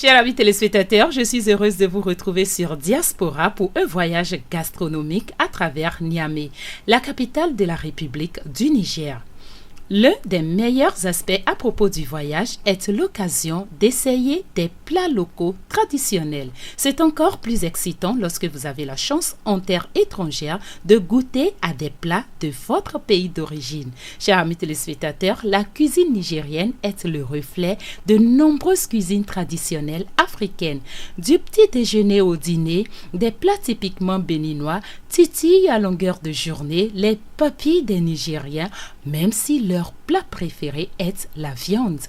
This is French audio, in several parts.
Chers amis téléspectateurs, je suis heureuse de vous retrouver sur Diaspora pour un voyage gastronomique à travers Niamey, la capitale de la République du Niger. L'un des meilleurs aspects à propos du voyage est l'occasion d'essayer des plats locaux traditionnels. C'est encore plus excitant lorsque vous avez la chance en terre étrangère de goûter à des plats de votre pays d'origine. Chers amis téléspectateurs, la cuisine nigérienne est le reflet de nombreuses cuisines traditionnelles africaines. Du petit déjeuner au dîner, des plats typiquement béninois titillent à longueur de journée les papilles des Nigériens, même si leur plat préféré est la viande.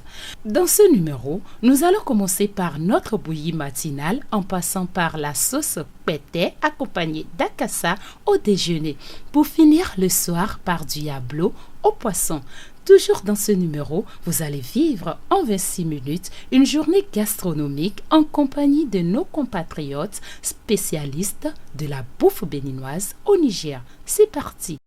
Dans ce numéro, nous allons commencer par notre bouillie matinale en passant par la sauce pété accompagnée d'acassa au déjeuner, pour finir le soir par du yablo au poisson. Toujours dans ce numéro, vous allez vivre en 26 minutes une journée gastronomique en compagnie de nos compatriotes spécialistes de la bouffe béninoise au Niger. C'est parti!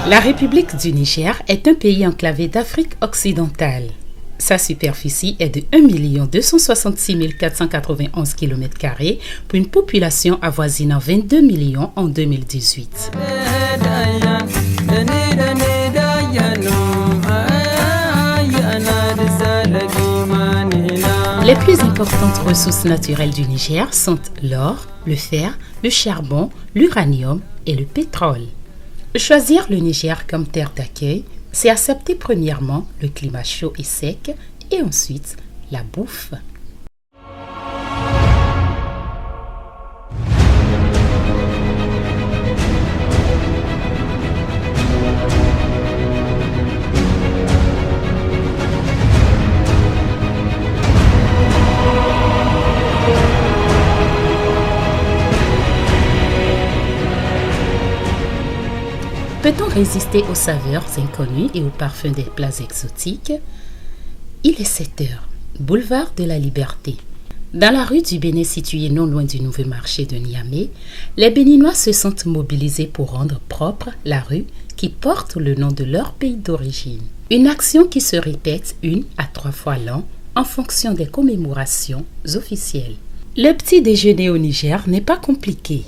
La République du Niger est un pays enclavé d'Afrique occidentale. Sa superficie est de 1 266 491 km² pour une population avoisinant 22 millions en 2018. Les plus importantes ressources naturelles du Niger sont l'or, le fer, le charbon, l'uranium et le pétrole. Choisir le Niger comme terre d'accueil, c'est accepter premièrement le climat chaud et sec et ensuite la bouffe. Peut-on résister aux saveurs inconnues et aux parfums des plats exotiques? Il est 7 heures, boulevard de la Liberté. Dans la rue du Bénin située non loin du nouveau marché de Niamey, les Béninois se sont mobilisés pour rendre propre la rue qui porte le nom de leur pays d'origine. Une action qui se répète 1 à 3 fois l'an en fonction des commémorations officielles. Le petit déjeuner au Niger n'est pas compliqué.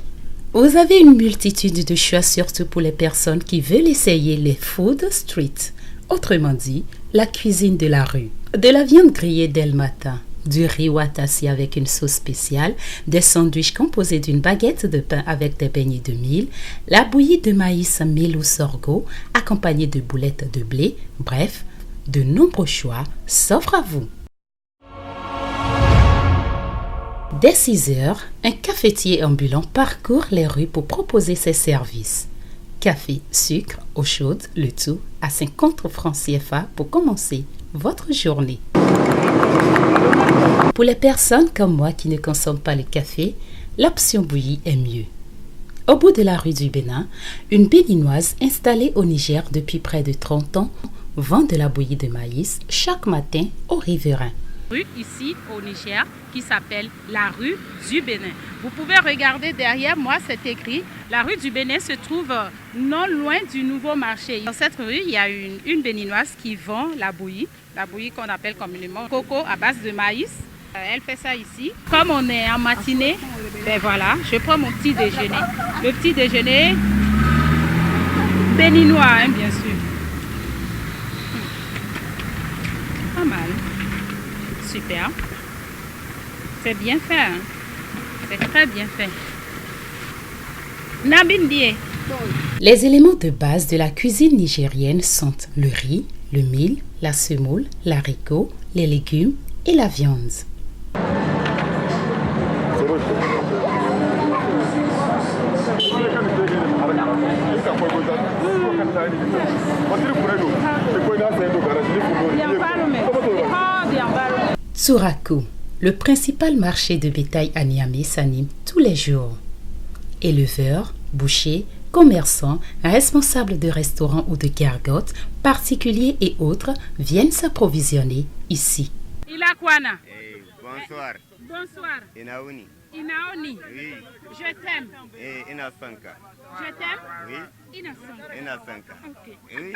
Vous avez une multitude de choix, surtout pour les personnes qui veulent essayer les food street, autrement dit, la cuisine de la rue. De la viande grillée dès le matin, du riz watassi avec une sauce spéciale, des sandwichs composés d'une baguette de pain avec des beignets de mil, la bouillie de maïs mil ou sorgho accompagnée de boulettes de blé, bref, de nombreux choix s'offrent à vous. Dès 6 heures, un cafetier ambulant parcourt les rues pour proposer ses services. Café, sucre, eau chaude, le tout à 50 francs CFA pour commencer votre journée. Pour les personnes comme moi qui ne consomment pas le café, l'option bouillie est mieux. Au bout de la rue du Bénin, une béninoise installée au Niger depuis près de 30 ans vend de la bouillie de maïs chaque matin aux riverains. Rue ici au Niger qui s'appelle la rue du Bénin. Vous pouvez regarder derrière moi, c'est écrit. La rue du Bénin se trouve non loin du nouveau marché. Dans cette rue, il y a une béninoise qui vend la bouillie qu'on appelle communément coco à base de maïs. Elle fait ça ici. Comme on est en matinée, ben voilà, je prends mon petit déjeuner. Le petit déjeuner béninois, hein, bien sûr. Pas mal. Super. C'est bien fait. Hein? C'est très bien fait. Nabindie. Les éléments de base de la cuisine nigérienne sont le riz, le mil, la semoule, l'haricot, les légumes et la viande. Sourakou, le principal marché de bétail à Niamey, s'anime tous les jours. Éleveurs, bouchers, commerçants, responsables de restaurants ou de gargotes, particuliers et autres viennent s'approvisionner ici. Ilakwana. Bonsoir. Bonsoir. Inaouni. Inaoni. Oui. Je t'aime. Inasanka. Je t'aime. Oui. Inasanka. Inasanka. Ok. Oui.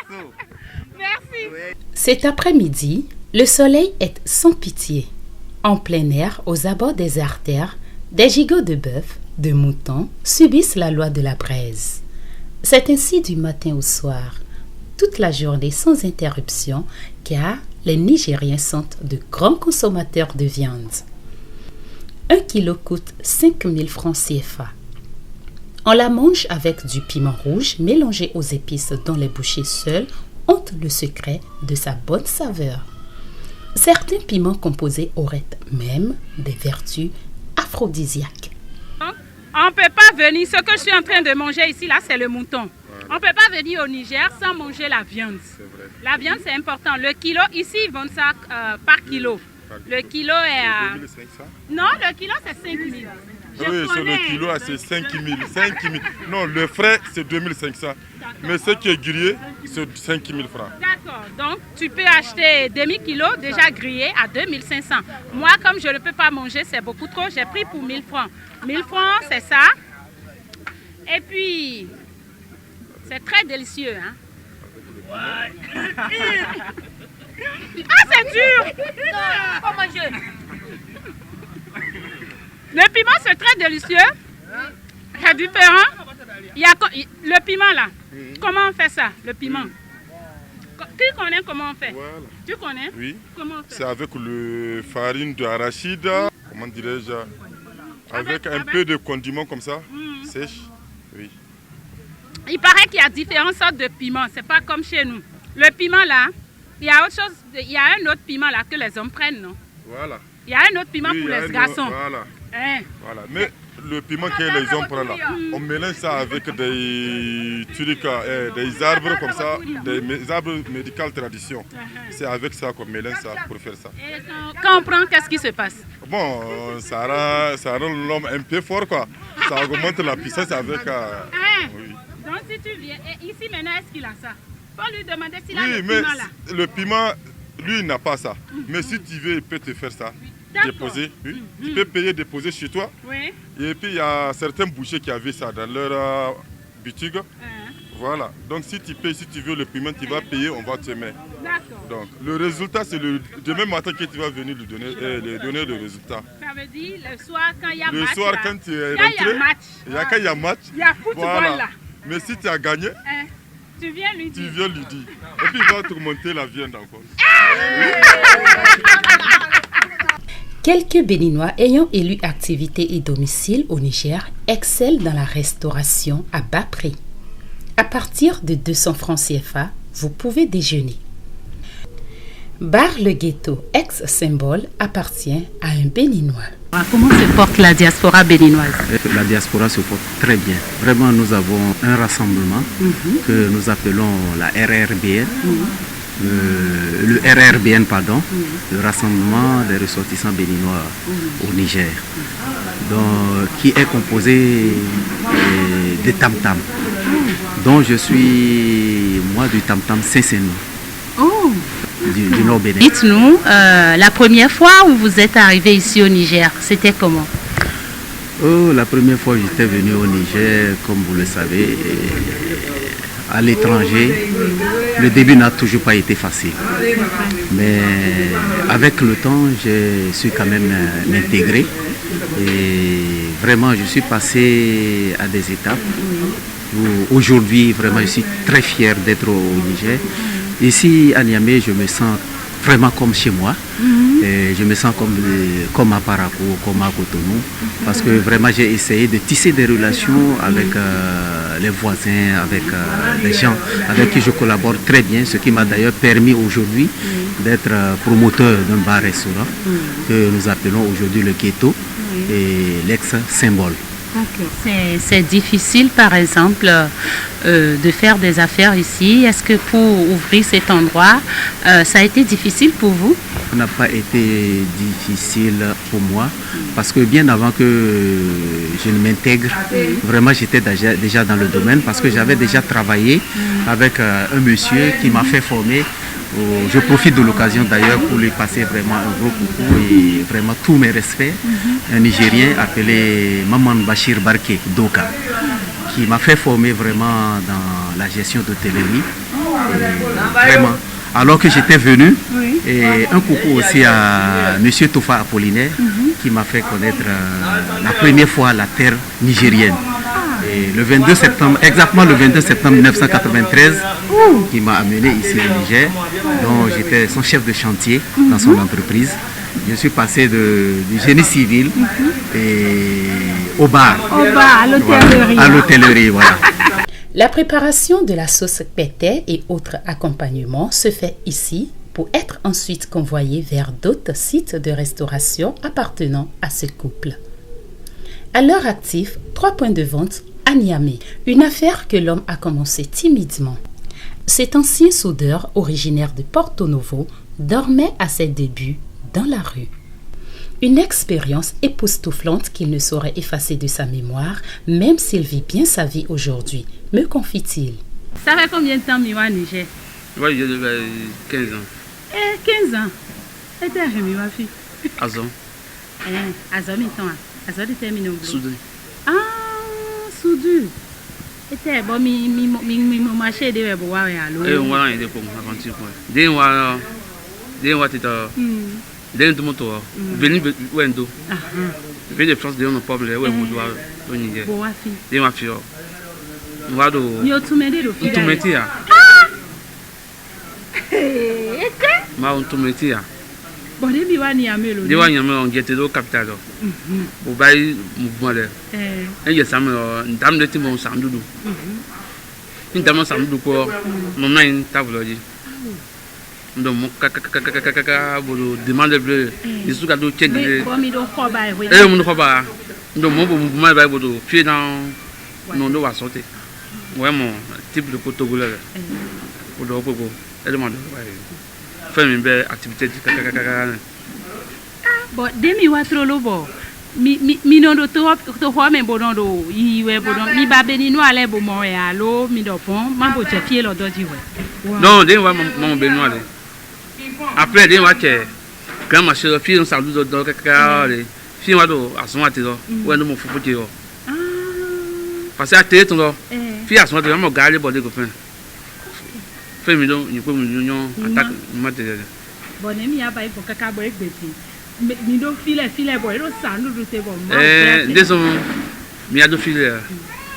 So. Merci. Oui. Cet après-midi, le soleil est sans pitié. En plein air, aux abords des artères, des gigots de bœuf, de moutons subissent la loi de la braise. C'est ainsi du matin au soir, toute la journée sans interruption, car les Nigériens sont de grands consommateurs de viande. 1 kilo coûte 5 000 francs CFA. On la mange avec du piment rouge mélangé aux épices dont les bouchers seuls ont le secret de sa bonne saveur. Certains piments composés auraient même des vertus aphrodisiaques. On ne peut pas venir, ce que je suis en train de manger ici, là, c'est le mouton. On ne peut pas venir au Niger sans manger la viande. La viande, c'est important. Le kilo, ici, ils vendent ça par kilo. Le kilo est à... 2500. Non, le kilo, c'est 5 000. Oui, sur le kilo, c'est 5 000. Non, le frais, c'est 2500. Mais ce qui est grillé, c'est 5 000 francs. D'accord. Donc, tu peux acheter demi-kilo déjà grillé à 2500. Moi, comme je ne peux pas manger, c'est beaucoup trop. J'ai pris pour 1000 francs. 1000 francs, c'est ça. Et puis, c'est très délicieux. Hein? Ah, c'est dur! Non, pas manger. Le piment, c'est très délicieux. C'est différent. Il y a le piment là. Comment on fait ça, le piment? Qui connaît comment on fait? Voilà. Tu connais? Oui. Comment on fait? C'est avec le farine d'arachide, comment dirais-je, avec un peu de condiment comme ça, sèche. Oui. Il paraît qu'il y a différentes sortes de piments. C'est pas comme chez nous. Le piment là, il y a autre chose. Il y a un autre piment là que les hommes prennent, non? Voilà. Il y a un autre piment Oui, pour il y a les garçons. Voilà. Hein? Voilà. Mais le piment que les hommes prennent là, on mélange ça avec des trucs, des arbres comme ça, des arbres médicaux tradition. C'est avec ça qu'on mélange ça pour faire ça. Et quand on prend, qu'est-ce qui se passe? Bon, ça rend l'homme un peu fort, quoi. Ça augmente la puissance avec... Hein? oui. Donc si tu viens, et ici maintenant, est-ce qu'il a ça? Faut lui demander s'il a Oui, le mais piment là. le piment, lui, il n'a pas ça. Mais si tu veux, il peut te faire ça. D'accord. Déposer. Oui. Tu peux payer, déposer chez toi. Oui. Et puis, il y a certains bouchers qui avaient ça dans leur boutique. Voilà. Donc, si tu payes, si tu veux le piment, tu vas payer, on va te mettre. D'accord. Donc, le résultat, c'est le demain matin que tu vas venir lui donner le résultat. Ça veut dire le soir quand il y a Le match. soir, là, quand tu es quand il y a rentré, match. quand il y a match, Il y a football voilà. là. Mais si tu as gagné, Hein? Tu viens lui tu dire. viens lui dire. Et puis, il va te monter la viande encore. Quelques Béninois ayant élu activité et domicile au Niger excellent dans la restauration à bas prix. À partir de 200 francs CFA, vous pouvez déjeuner. Bar Le Ghetto, ex-symbole, appartient à un Béninois. Comment se porte la diaspora béninoise? La diaspora se porte très bien. Vraiment, nous avons un rassemblement que nous appelons la RRBN. Le RRBN, pardon, le Rassemblement des ressortissants béninois au Niger, donc, qui est composé de tam-tam, dont je suis, moi, du tam-tam Saint-Sénou, du Nord Bénin. Dites-nous, la première fois où vous êtes arrivé ici au Niger, c'était comment? Oh, la première fois que j'étais venu au Niger, comme vous le savez, à l'étranger, le début n'a toujours pas été facile. Mais avec le temps, je suis quand même intégré. Et vraiment, je suis passé à des étapes où aujourd'hui, vraiment, je suis très fier d'être au Niger. Ici, à Niamey, je me sens vraiment comme chez moi. Et je me sens comme à Parakou, comme à Cotonou, parce que vraiment j'ai essayé de tisser des relations avec les voisins, avec les gens avec qui je collabore très bien, ce qui m'a d'ailleurs permis aujourd'hui d'être promoteur d'un bar-restaurant que nous appelons aujourd'hui le Ghetto et l'ex-symbole. C'est difficile, par exemple, de faire des affaires ici. Est-ce que pour ouvrir cet endroit, ça a été difficile pour vous? n'a pas été difficile pour moi parce que bien avant que je ne m'intègre, vraiment j'étais déjà dans le domaine parce que j'avais déjà travaillé avec un monsieur qui m'a fait former. Je profite de l'occasion d'ailleurs pour lui passer vraiment un gros coucou et vraiment tous mes respects. Un Nigérien appelé Maman Bachir Barke Doka qui m'a fait former vraiment dans la gestion d'hôtellerie. Vraiment. Alors que j'étais venu, et un coucou aussi à M. Tofa Apollinaire qui m'a fait connaître la première fois la terre nigérienne. Et le 22 septembre, exactement le 22 septembre 1993, qui m'a amené ici au Niger, dont j'étais son chef de chantier dans son entreprise. Je suis passé du génie civil et au bar. À l'hôtellerie. Voilà, à l'hôtellerie, voilà. La préparation de la sauce pété et autres accompagnements se fait ici pour être ensuite convoyé vers d'autres sites de restauration appartenant à ce couple. À l'heure active, 3 points de vente à Niamey, une affaire que l'homme a commencé timidement. Cet ancien soudeur originaire de Porto Novo dormait à ses débuts dans la rue. Une expérience époustouflante qu'il ne saurait effacer de sa mémoire, même s'il vit bien sa vie aujourd'hui, me confie-t-il. Ça fait combien de temps Miwa Niger? Oui, j'ai 15 ans. 15 ans. Et t'es arrivé, ma fille? Azon. Azon, Azon, tu termines au boulot. Soudé. Ah, soudé. Et t'es bon, mi marché de boire et allô. Et on va aller pour aventure. Dès on va t'être. Dès tout le monde, venir Wendo. Venir de France, on n'a pas besoin de voir au Niger. Dès ma fille. On va do. Yo tout m'aider le fille. Tout métier. Ma on tout métier. Bon, dès wa Niamey lo. Dès wa Niamey on get au capital. Au bail mouvement là. Et il sam ndam de timon sandudu. Ndam sandudu ko non na table dit. Donc mon kaka bodo demande bleu. Il sous cadeau check. Bon mi do ko ba e. Eh mon ko ba. Donc mon mouvement ba bodo pied dans non do va sauter. Ouais mon type de Togolais. Bodo ko ko. Elle demande faire une belle activité kaka. Bon, demi wa trop lobo. Mi non do to ho me bodon do yiwe bodon mi ba beni no ale bo Montréal lo mi do pon ma bo che fie lo do ji we. Non, dès wa mon beni no ale. Après dès wa che grand marché fie on salu do kaka le. Fie wa do asoma te do. Wa no mo fufu te yo. Ah. Parce que te to do. Fie asoma te mo gale bo de go fin. Fait mi do ni ko mi union attaque matériel. Bon, mi ya ba ifo kaka bo egbeti. Mi do file boy lo sandu te bon. Des sont mi a do file.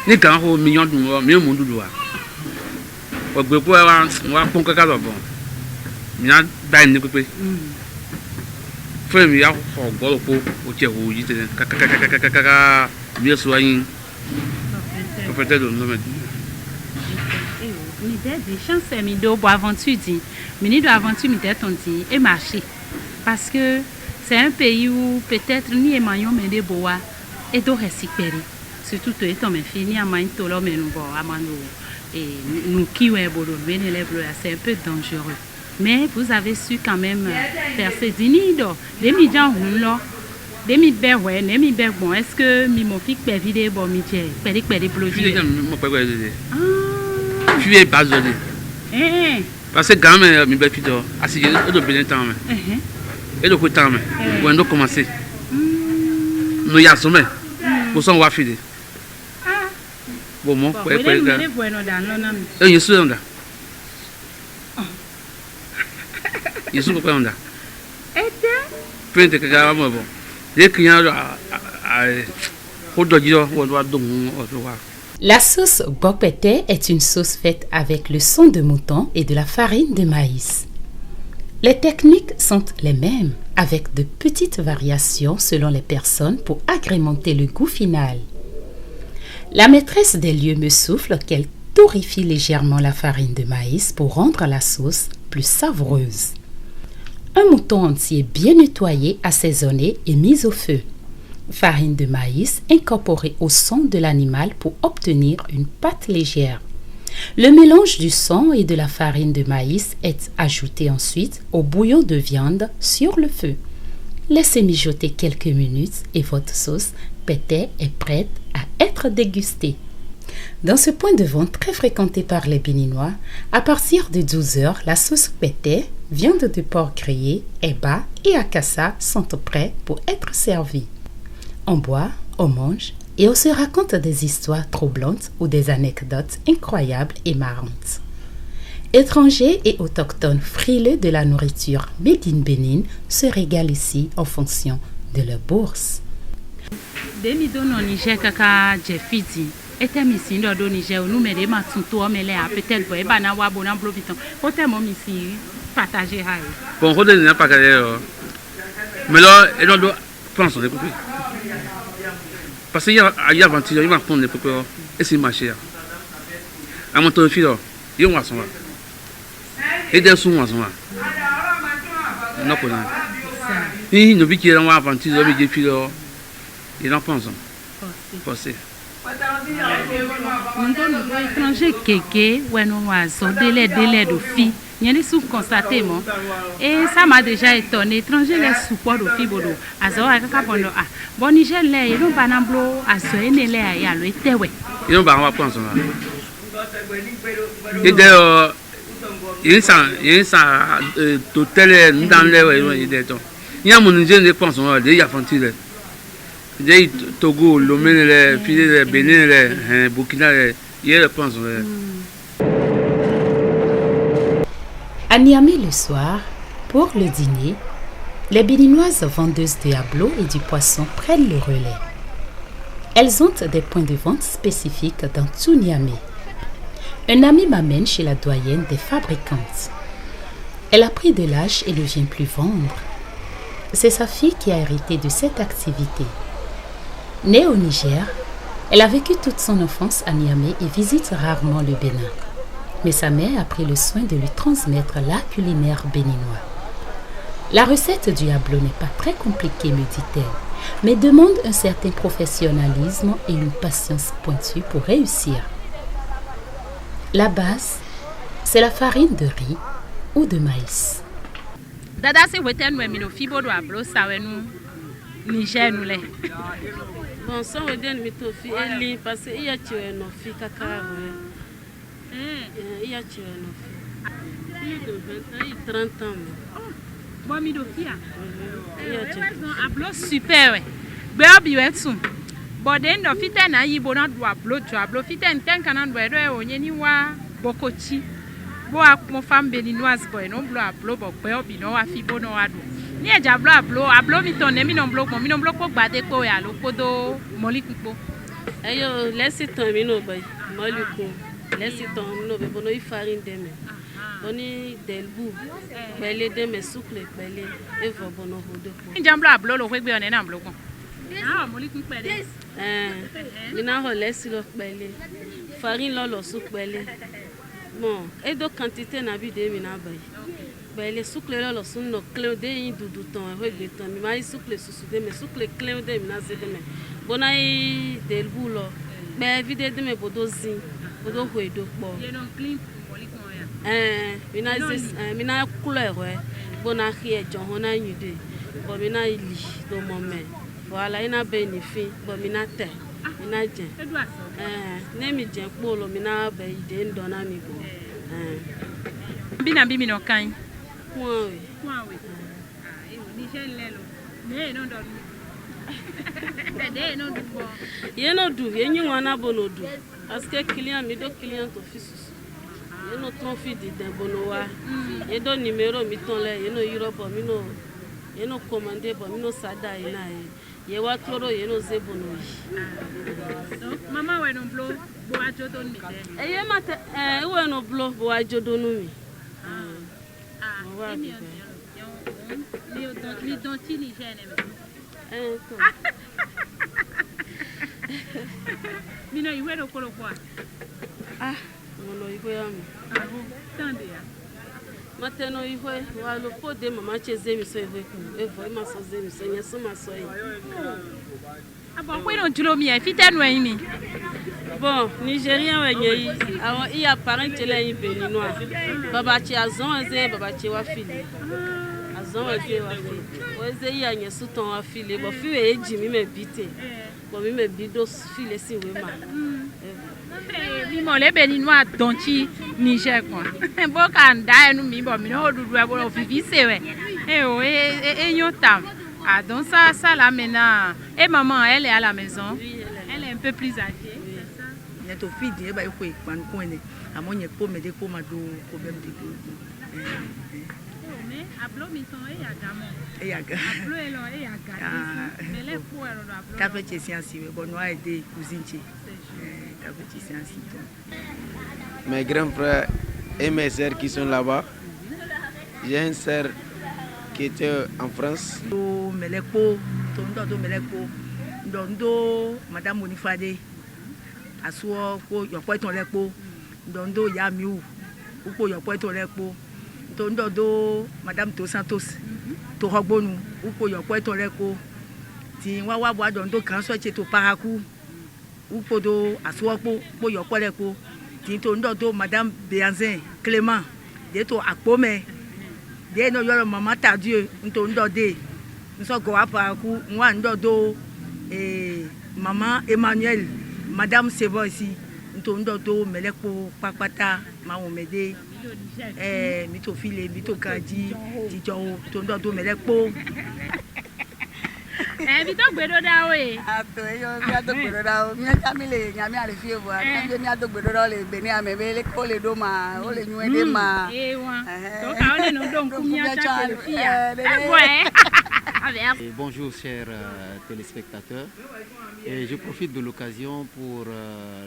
Ni kan ho million du mi mo ndu wa. O gbe po wa pon kaka lo bon. Mi na ba ni pepe. Fait mi ya ho go po o che ho yi te kaka mi so yin. Peut-être non mais mi des chances mi do bo aventure dit. Mi ni do aventure mi te ton dit et marcher. Parce que c'est un pays où peut-être ni émaillon mais des bois et do récupérer. Surtout toi et ton fille ni amain to lo mais nous bon amano et nous qui ouais bodo mais les bleus c'est un peu dangereux. Mais vous avez su quand même faire ces dinido. Des mi jan lo. Des mi be ouais, des mi be bon. Est-ce que mi mon fille pe vidéo bon mi tie. Peli blogi. Mo pe de. Ah. Fille pas de. Parce que quand même mi be fille do. Asi je do bien temps mais. Et le côté mais on doit commencer. Nous y a sommet. Pour son wa fide. Ah. Bon mon ouais. Et je suis là. Je suis pas là. Et que ga mo bon. Les clients La sauce bokpete est une sauce faite avec le sang de mouton et de la farine de maïs. Les techniques sont les mêmes, avec de petites variations selon les personnes pour agrémenter le goût final. La maîtresse des lieux me souffle qu'elle torréfie légèrement la farine de maïs pour rendre la sauce plus savoureuse. Un mouton entier bien nettoyé, assaisonné et mis au feu. Farine de maïs incorporée au sang de l'animal pour obtenir une pâte légère. Le mélange du sang et de la farine de maïs est ajouté ensuite au bouillon de viande sur le feu. Laissez mijoter quelques minutes et votre sauce pété est prête à être dégustée. Dans ce point de vente très fréquenté par les Béninois, à partir de 12 heures, la sauce pété, viande de porc grillée, eba et akassa sont prêts pour être servis. On boit, on mange et on se raconte des histoires troublantes ou des anecdotes incroyables et marrantes. Étrangers et autochtones frileux de la nourriture made in Bénin se régalent ici en fonction de leur bourse. Demi dono Niger kaka Jeffidi. Était ici dans le Niger nous mais les matouto mais les peut-être boy bana wa bona blobiton. Côté mon ici partager ha. Bon rodé n'a pas gagné. Mais là et on doit penser les coupes. Parce qu'il y a aventure, il va prendre les coupes et c'est marché. À mon tour filo, il va son là. Et des sous moi son là. Non pas. Il ne vit qu'il y a une aventure, il dit filo. Il en pense. Pensez. Nous étranger kéké ouais nous oiseaux délai de filles. Il y a des sous constatés moi. Et ça m'a déjà étonné. Étranger les support de filles bodo. Azo akaka bono ah. Bon Niger les ils ont banamblo aso ene les ya lo etewe. Ils ont ba on va prendre ça. Et d'ailleurs il ça totel dans les il est il y a mon Niger ne pense on il y a fantile. J'ai Togo, Lomé, les filles, Bénin, les Burkina, hier je pense. À Niamey le soir, pour le dîner, les Béninoises vendeuses de hablo et du poisson prennent le relais. Elles ont des points de vente spécifiques dans tout Niamey. Un ami m'amène chez la doyenne des fabricantes. Elle a pris de l'âge et ne vient plus vendre. C'est sa fille qui a hérité de cette activité. Née au Niger, elle a vécu toute son enfance à Niamey et visite rarement le Bénin. Mais sa mère a pris le soin de lui transmettre l'art culinaire béninois. La recette du hablo n'est pas très compliquée, me dit-elle, mais demande un certain professionnalisme et une patience pointue pour réussir. La base, c'est la farine de riz ou de maïs. Dada c'est weten we mino fibo do hablo sawe nous Niger nous les. Bon, ça veut dire que tu es parce qu'il y a une fille qui il y a une fille de 20 ans, 30 ans. Bon, mi do fille. Hablo super ouais. Baby wetu. Bon, den do fite na yibo na do hablo fite nten kana do edo e onyeni wa bokochi. Bo akmo femme béninoise boy no hablo bo baby no wa fibo no wa do. Ni e hablo mi tonne mi non bloc ko gbade ko ya lo kodo molikupo. Ayo laisse ton mi no bay molikupo. Laisse ton no be bono farine deme. Boni delbu. Bele deme souple bele e vo bono hodo. Njamblo hablo lo kwegbe one na hablo ko. Ah molikupo bele. Mi na ho laisse lo bele. Farine lo souple bele. Bon, et de quantité na bi de mi na bay. Ben les soukles là sont nos clés de du temps et temps mais soukles sous de mais soukles clés de na zede mais bonai del boulot ben vide de me bodozi bodo hoedo po mina couleur bona rie jon hona nyude bo mina ili do moment voilà ina bénéfice bo mina te mina jen ne mi jen polo mina be ide ndona mi bo bina bimi no kan. Oui. Il no do, il n'y a pas de do. Parce que client, mi do client office. Il no trophée de bonoa. Il do numéro mi ton là, il no Europe, mi no, il no commandé, mi no sada ina. Il wa toro, il no zebono. Maman ouais non blo, bo ajodo mi. Eh mate, ouais no blo, bo ajodo mi. Mi donti Niger mi no iwe do kolo kwa mono iwe am tande ya mateno iwe wa lo pode mama cheze mi so iwe ku evo ma so ze mi so nyeso ma so yi Ah bon, quoi non tu l'as mis? Fita noimi. Bon, Nigérien ouais, il y a parents qui là béninois. Baba ti azon eze, baba ti wa fili. Azon eze wa fili. Eze il y a nyesu ton wa fili. Bo fi e jimi me bite. Bo mi me bido fili si we ma. Mi mo le béninois donchi Niger quoi. Bo kan da enu mi bo mi no dudu e bo fi se we. Nyotam. Ah donc ça là maintenant. Et maman, elle est à la maison. Oui, elle est un peu plus âgée. Il to feed e ba ko ikpan ko ne amonye po me de ko ma do problème de ko mais ablo mi ton e agamo e aga ablo elo e aga mais les pour elo ablo ta fait science we bon wa aider cousine che ta fait science to mes grands frères et mes sœurs qui sont là-bas. J'ai une sœur qui était en France. Do meleko to ndo meleko ndo madame Monifade asuo ko yopo ton lepo ndo ya miu uko yopo ton lepo to ndo madame To Santos to hogbonu uko yopo ton lepo ti wa wa ndo kan so che to paraku uko do asuo po yopo lepo ti to ndo madame Béanzin Clément de to akpome de no yoro mama ta Dieu ndo de nso go paraku nwa ndo maman Emmanuel Madame Sebo ici, nous avons meleko papata, maomede, mito file, mito kaji, tijo, nous avons meleko. Vito gbedo da we. Ato yo mi ato gbedo da o. Mi family nyame ale fie bo. Mi ato gbedo da le beni amebe le ko le do ma, o le nyu de ma. To ka o le no don kumia cha le fia. Bonjour chers téléspectateurs. Et je profite de l'occasion pour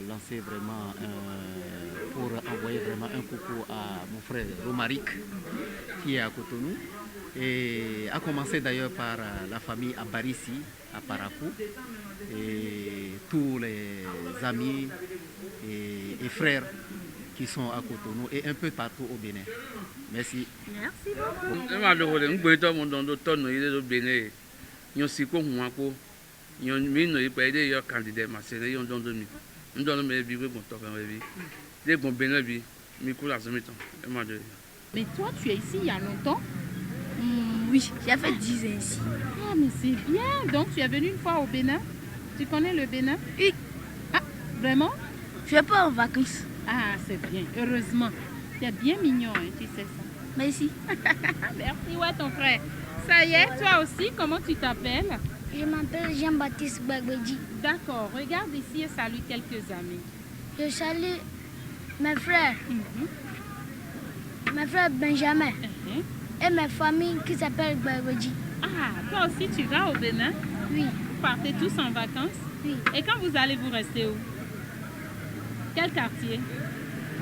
lancer vraiment, pour envoyer vraiment un coucou à mon frère Romaric qui est à Cotonou. Et a commencé d'ailleurs par la famille à Barissi, à Parakou, et tous les amis et frères qui sont à Cotonou et un peu partout au Bénin. Merci. Merci beaucoup. Mais toi, tu es ici il y a longtemps? Oui, j'ai fait 10 ans ici. Ah, mais c'est bien. Donc, tu es venu une fois au Bénin? Tu connais le Bénin? Oui. Ah, vraiment? Je vais pas en vacances. Ah, c'est bien. Heureusement. Tu es bien mignon, hein, tu sais ça. Merci. Merci, ouais, ton frère. Ça y est, toi aussi, comment tu t'appelles? Je m'appelle Jean-Baptiste Bagbeji. D'accord, regarde ici et salue quelques amis. Je salue mes frères. Mes frères Benjamin. Et ma famille qui s'appelle Bagbeji. Ah, toi aussi tu vas au Bénin? Oui. Vous partez tous en vacances? Oui. Et quand vous allez, vous restez où? Quel quartier?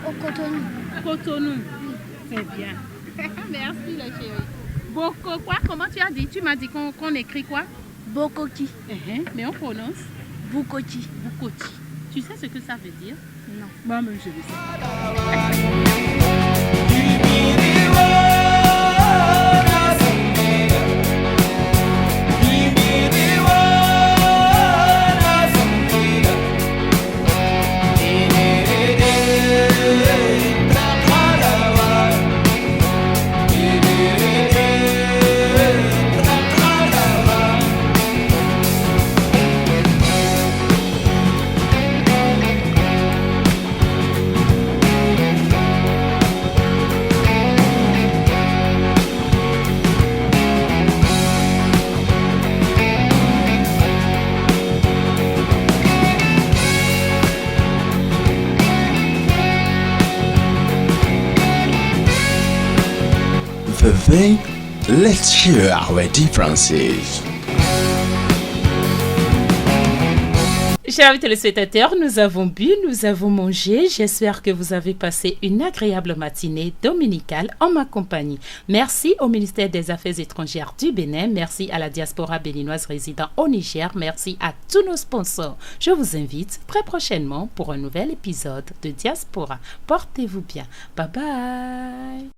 Au Cotonou. Cotonou? Oui. C'est bien. Merci la chérie. Boko quoi? Comment tu as dit? Tu m'as dit qu'on écrit quoi? Bokoki. Mais on prononce? Bukoti. Bukoti. Tu sais ce que ça veut dire? Non. Moi, même je le sais. Let's share our differences. Chers amis téléspectateurs, nous avons bu, nous avons mangé. J'espère que vous avez passé une agréable matinée dominicale en ma compagnie. Merci au ministère des Affaires étrangères du Bénin. Merci à la diaspora béninoise résidant au Niger. Merci à tous nos sponsors. Je vous invite très prochainement pour un nouvel épisode de Diaspora. Portez-vous bien. Bye bye.